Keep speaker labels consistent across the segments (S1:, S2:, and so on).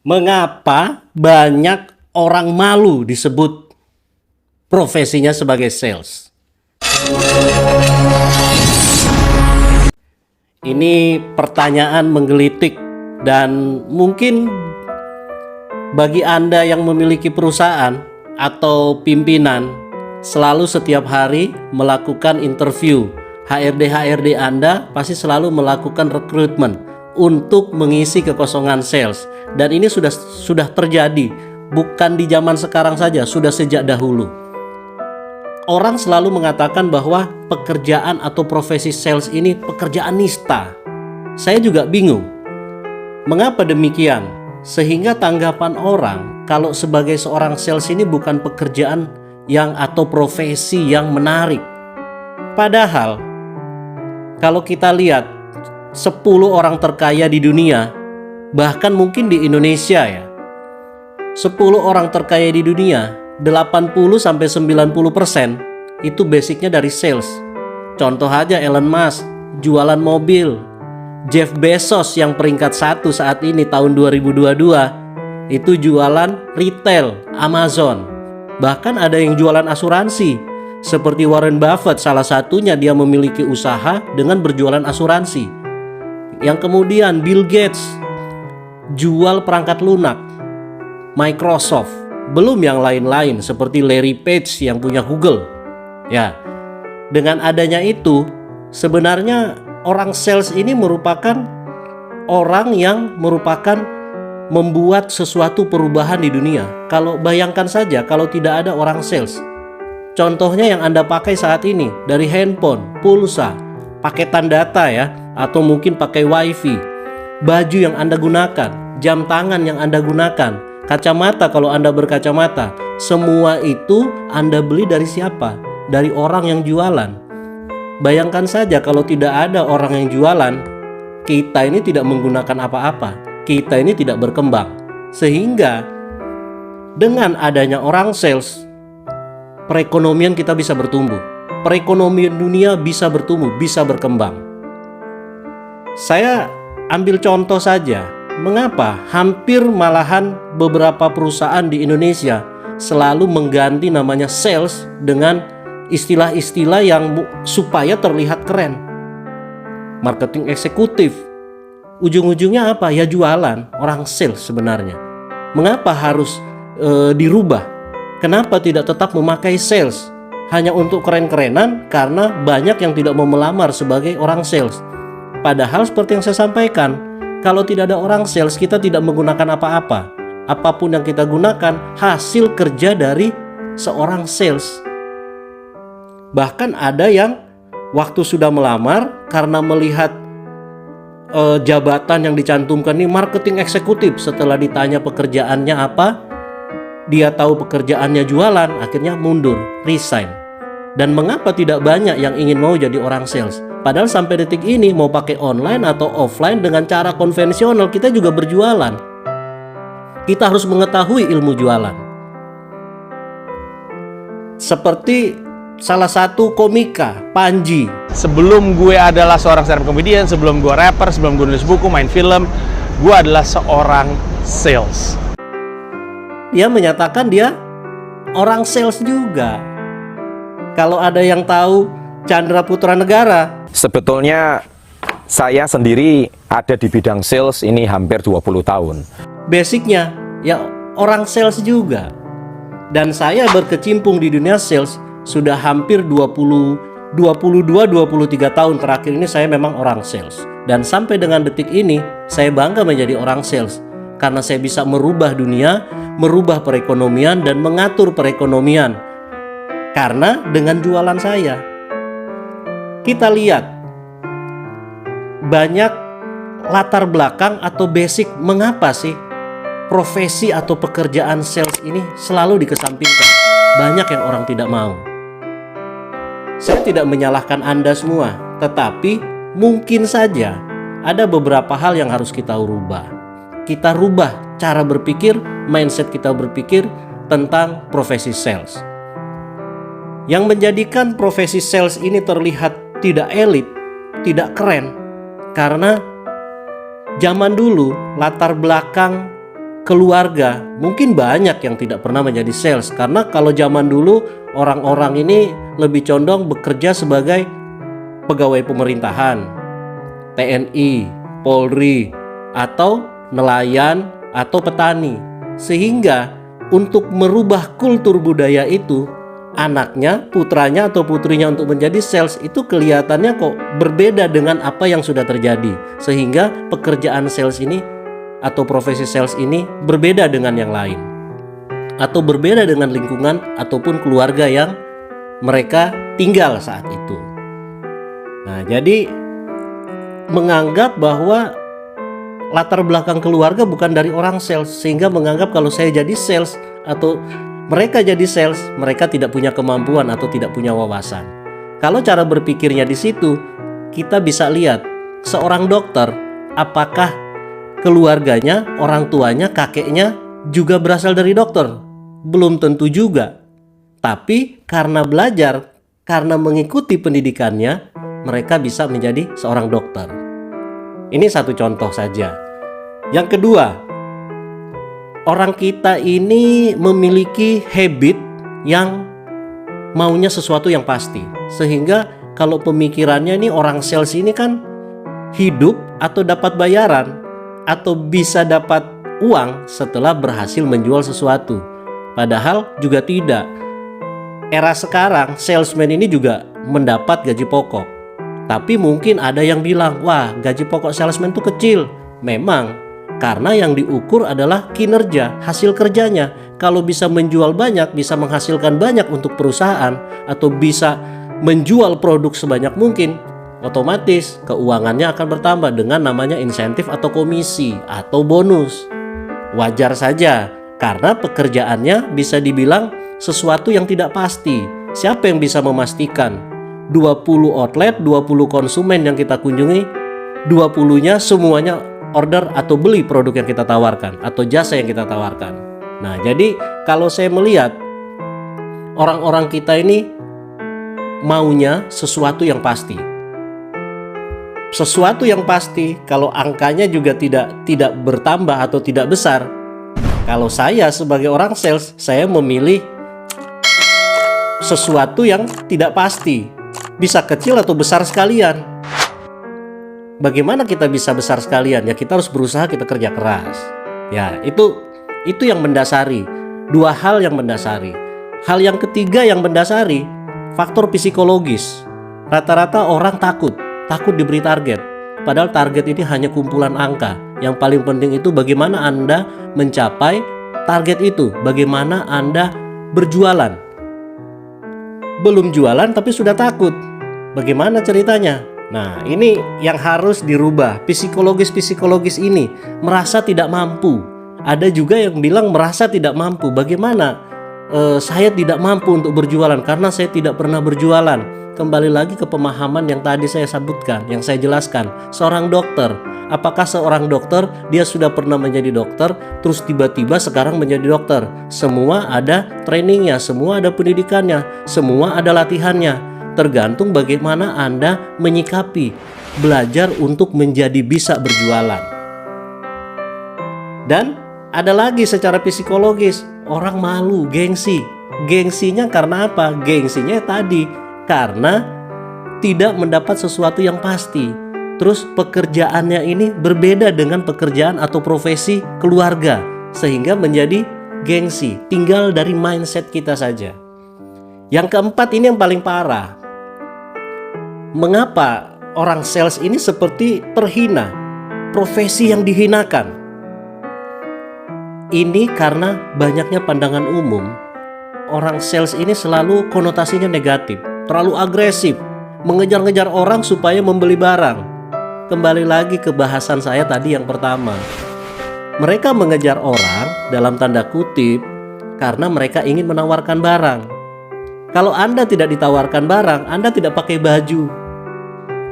S1: Mengapa banyak orang malu disebut profesinya sebagai sales? Ini pertanyaan menggelitik dan mungkin bagi Anda yang memiliki perusahaan atau pimpinan selalu setiap hari melakukan interview. HRD Anda pasti selalu melakukan rekrutmen untuk mengisi kekosongan sales, dan ini sudah terjadi bukan di zaman sekarang saja, sudah sejak dahulu. Orang selalu mengatakan bahwa pekerjaan atau profesi sales ini pekerjaan nista. Saya juga bingung mengapa demikian, sehingga tanggapan orang kalau sebagai seorang sales ini bukan pekerjaan yang atau profesi yang menarik. Padahal kalau kita lihat 10 orang terkaya di dunia, bahkan mungkin di Indonesia ya, 10 orang terkaya di dunia, 80-90% itu basicnya dari sales. Contoh aja Elon Musk, jualan mobil. Jeff Bezos yang peringkat 1 saat ini tahun 2022 itu jualan retail, Amazon. Bahkan ada yang jualan asuransi, seperti Warren Buffett, salah satunya dia memiliki usaha dengan berjualan asuransi. Yang kemudian Bill Gates jual perangkat lunak, Microsoft, belum yang lain-lain seperti Larry Page yang punya Google. Ya, dengan adanya itu sebenarnya orang sales ini merupakan orang yang membuat sesuatu perubahan di dunia. Kalau bayangkan saja kalau tidak ada orang sales. Contohnya yang Anda pakai saat ini, dari handphone, pulsa, paketan data ya, atau mungkin pakai wifi, baju yang Anda gunakan, jam tangan yang Anda gunakan, kacamata kalau Anda berkacamata, semua itu Anda beli dari siapa? Dari orang yang jualan. Bayangkan saja kalau tidak ada orang yang jualan, kita ini tidak menggunakan apa-apa, kita ini tidak berkembang. Sehingga dengan adanya orang sales, perekonomian kita bisa bertumbuh, perekonomian dunia bisa bertumbuh, bisa berkembang. Saya ambil contoh saja, mengapa hampir malahan beberapa perusahaan di Indonesia selalu mengganti namanya sales dengan istilah-istilah yang supaya terlihat keren. Marketing eksekutif, ujung-ujungnya apa? Ya jualan, orang sales sebenarnya. Mengapa harus dirubah? Kenapa tidak tetap memakai sales? Hanya untuk keren-kerenan karena banyak yang tidak mau melamar sebagai orang sales. Padahal seperti yang saya sampaikan, kalau tidak ada orang sales, kita tidak menggunakan apa-apa. Apapun yang kita gunakan, hasil kerja dari seorang sales. Bahkan ada yang waktu sudah melamar, karena melihat jabatan yang dicantumkan ini marketing eksekutif, setelah ditanya pekerjaannya apa, dia tahu pekerjaannya jualan, akhirnya mundur, resign. Dan mengapa tidak banyak yang ingin mau jadi orang sales? Padahal sampai detik ini mau pakai online atau offline dengan cara konvensional kita juga berjualan. Kita harus mengetahui ilmu jualan. Seperti salah satu komika, Panji.
S2: Sebelum gue adalah seorang stand up comedian, sebelum gue rapper, sebelum gue nulis buku, main film, gue adalah seorang sales.
S1: Dia menyatakan dia orang sales juga. Kalau ada yang tahu Chandra Putra Negara,
S3: sebetulnya saya sendiri ada di bidang sales ini hampir 20 tahun.
S1: Basicnya ya orang sales juga. Dan saya berkecimpung di dunia sales sudah hampir 22-23 tahun terakhir ini saya memang orang sales. Dan sampai dengan detik ini saya bangga menjadi orang sales. Karena saya bisa merubah dunia, merubah perekonomian dan mengatur perekonomian. Karena dengan jualan saya. Kita lihat banyak latar belakang atau basic mengapa sih profesi atau pekerjaan sales ini selalu dikesampingkan. Banyak yang orang tidak mau. Saya tidak menyalahkan Anda semua, tetapi mungkin saja ada beberapa hal yang harus kita rubah. Kita rubah cara berpikir, mindset kita berpikir tentang profesi sales. Yang menjadikan profesi sales ini terlihat tidak elit, tidak keren, karena zaman dulu latar belakang keluarga mungkin banyak yang tidak pernah menjadi sales. Karena kalau zaman dulu orang-orang ini lebih condong bekerja sebagai pegawai pemerintahan, TNI, Polri, atau nelayan atau petani. Sehingga untuk merubah kultur budaya itu, anaknya, putranya atau putrinya untuk menjadi sales itu kelihatannya kok berbeda dengan apa yang sudah terjadi. Sehingga pekerjaan sales ini atau profesi sales ini berbeda dengan yang lain, atau berbeda dengan lingkungan ataupun keluarga yang mereka tinggal saat itu. Nah, jadi menganggap bahwa latar belakang keluarga bukan dari orang sales, sehingga menganggap kalau saya jadi sales atau mereka jadi sales, mereka tidak punya kemampuan atau tidak punya wawasan. Kalau cara berpikirnya di situ, kita bisa lihat seorang dokter, apakah keluarganya, orang tuanya, kakeknya juga berasal dari dokter? Belum tentu juga. Tapi karena belajar, karena mengikuti pendidikannya, mereka bisa menjadi seorang dokter. Ini satu contoh saja. Yang kedua, orang kita ini memiliki habit yang maunya sesuatu yang pasti. Sehingga kalau pemikirannya ini orang sales ini kan hidup atau dapat bayaran atau bisa dapat uang setelah berhasil menjual sesuatu. Padahal juga tidak. Era sekarang salesman ini juga mendapat gaji pokok. Tapi mungkin ada yang bilang, wah gaji pokok salesman itu kecil. Memang, karena yang diukur adalah kinerja, hasil kerjanya. Kalau bisa menjual banyak, bisa menghasilkan banyak untuk perusahaan, atau bisa menjual produk sebanyak mungkin, otomatis keuangannya akan bertambah dengan namanya insentif atau komisi atau bonus. Wajar saja, karena pekerjaannya bisa dibilang sesuatu yang tidak pasti. Siapa yang bisa memastikan 20 outlet, 20 konsumen yang kita kunjungi, 20-nya semuanya order atau beli produk yang kita tawarkan atau jasa yang kita tawarkan. Nah, jadi kalau saya melihat orang-orang kita ini maunya sesuatu yang pasti. Sesuatu yang pasti, kalau angkanya juga tidak bertambah atau tidak besar. Kalau saya sebagai orang sales, saya memilih sesuatu yang tidak pasti, bisa kecil atau besar sekalian. Bagaimana kita bisa besar sekalian? Ya kita harus berusaha, kita kerja keras. Ya itu yang mendasari. Dua hal yang mendasari. Hal yang ketiga yang mendasari, faktor psikologis. Rata-rata orang takut diberi target. Padahal target ini hanya kumpulan angka. Yang paling penting itu bagaimana Anda mencapai target itu. Bagaimana Anda berjualan. Belum jualan tapi sudah takut. Bagaimana ceritanya? Nah, ini yang harus dirubah. Psikologis ini merasa tidak mampu. Ada juga yang bilang merasa tidak mampu. Bagaimana? Saya tidak mampu untuk berjualan karena saya tidak pernah berjualan. Kembali lagi ke pemahaman yang tadi saya sebutkan, yang saya jelaskan. Seorang dokter, apakah seorang dokter dia sudah pernah menjadi dokter terus tiba-tiba sekarang menjadi dokter? Semua ada trainingnya, semua ada pendidikannya, semua ada latihannya. Tergantung bagaimana Anda menyikapi, belajar untuk menjadi bisa berjualan. Dan ada lagi secara psikologis, orang malu, gengsi. Gengsinya karena apa? Gengsinya tadi karena tidak mendapat sesuatu yang pasti. Terus pekerjaannya ini berbeda dengan pekerjaan atau profesi keluarga, sehingga menjadi gengsi. Tinggal dari mindset kita saja. Yang keempat ini yang paling parah. Mengapa orang sales ini seperti terhina, profesi yang dihinakan? Ini karena banyaknya pandangan umum. Orang sales ini selalu konotasinya negatif, terlalu agresif, mengejar-ngejar orang supaya membeli barang. Kembali lagi ke bahasan saya tadi yang pertama. Mereka mengejar orang dalam tanda kutip karena mereka ingin menawarkan barang. Kalau Anda tidak ditawarkan barang, Anda tidak pakai baju.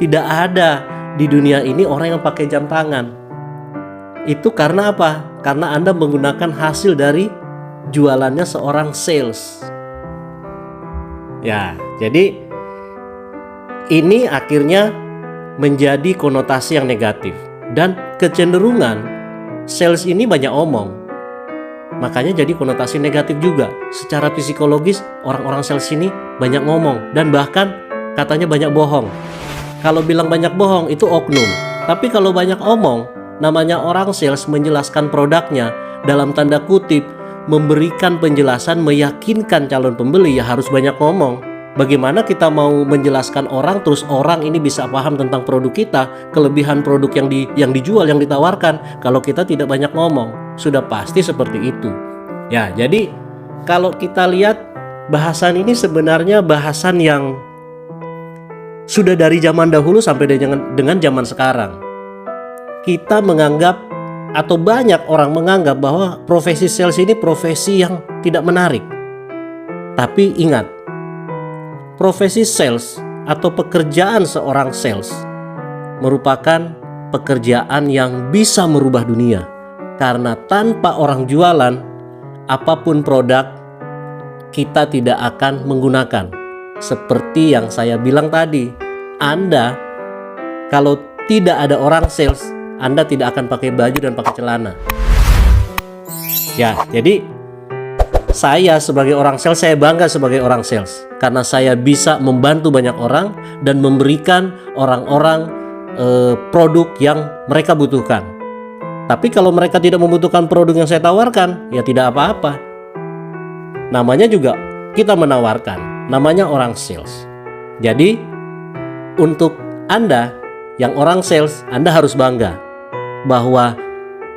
S1: Tidak ada di dunia ini orang yang pakai jam tangan. Itu karena apa? Karena Anda menggunakan hasil dari jualannya seorang sales. Ya, jadi ini akhirnya menjadi konotasi yang negatif dan kecenderungan sales ini banyak omong. Makanya jadi konotasi negatif juga. Secara psikologis orang-orang sales ini banyak ngomong dan bahkan katanya banyak bohong. Kalau bilang banyak bohong itu oknum. Tapi kalau banyak omong, namanya orang sales menjelaskan produknya dalam tanda kutip, memberikan penjelasan, meyakinkan calon pembeli, ya harus banyak ngomong. Bagaimana kita mau menjelaskan orang terus orang ini bisa paham tentang produk kita, kelebihan produk yang dijual, yang ditawarkan, kalau kita tidak banyak ngomong? Sudah pasti seperti itu. Ya, jadi kalau kita lihat bahasan ini sebenarnya bahasan yang sudah dari zaman dahulu sampai dengan zaman sekarang. Kita menganggap atau banyak orang menganggap bahwa profesi sales ini profesi yang tidak menarik. Tapi ingat, profesi sales atau pekerjaan seorang sales merupakan pekerjaan yang bisa merubah dunia. Karena tanpa orang jualan, apapun produk kita tidak akan menggunakan. Seperti yang saya bilang tadi, Anda kalau tidak ada orang sales, Anda tidak akan pakai baju dan pakai celana. Ya, jadi saya sebagai orang sales, saya bangga sebagai orang sales karena saya bisa membantu banyak orang dan memberikan orang-orang produk yang mereka butuhkan. Tapi kalau mereka tidak membutuhkan produk yang saya tawarkan, ya tidak apa-apa. Namanya juga kita menawarkan, namanya orang sales. Jadi untuk Anda yang orang sales, Anda harus bangga bahwa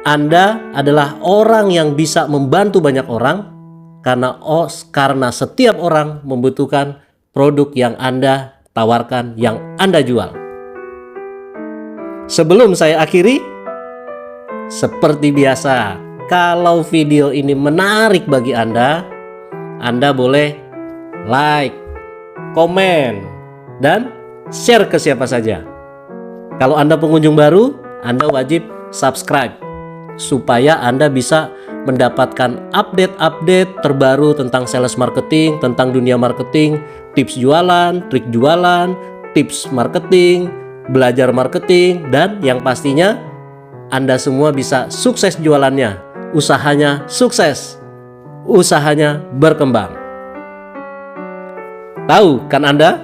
S1: Anda adalah orang yang bisa membantu banyak orang karena setiap orang membutuhkan produk yang Anda tawarkan, yang Anda jual. Sebelum saya akhiri, seperti biasa, kalau video ini menarik bagi Anda boleh like, komen, dan share ke siapa saja. Kalau Anda pengunjung baru, Anda wajib subscribe supaya Anda bisa mendapatkan update-update terbaru tentang sales marketing, tentang dunia marketing, tips jualan, trik jualan, tips marketing, belajar marketing, dan yang pastinya Anda semua bisa sukses jualannya, usahanya sukses, usahanya berkembang. Tahu kan Anda?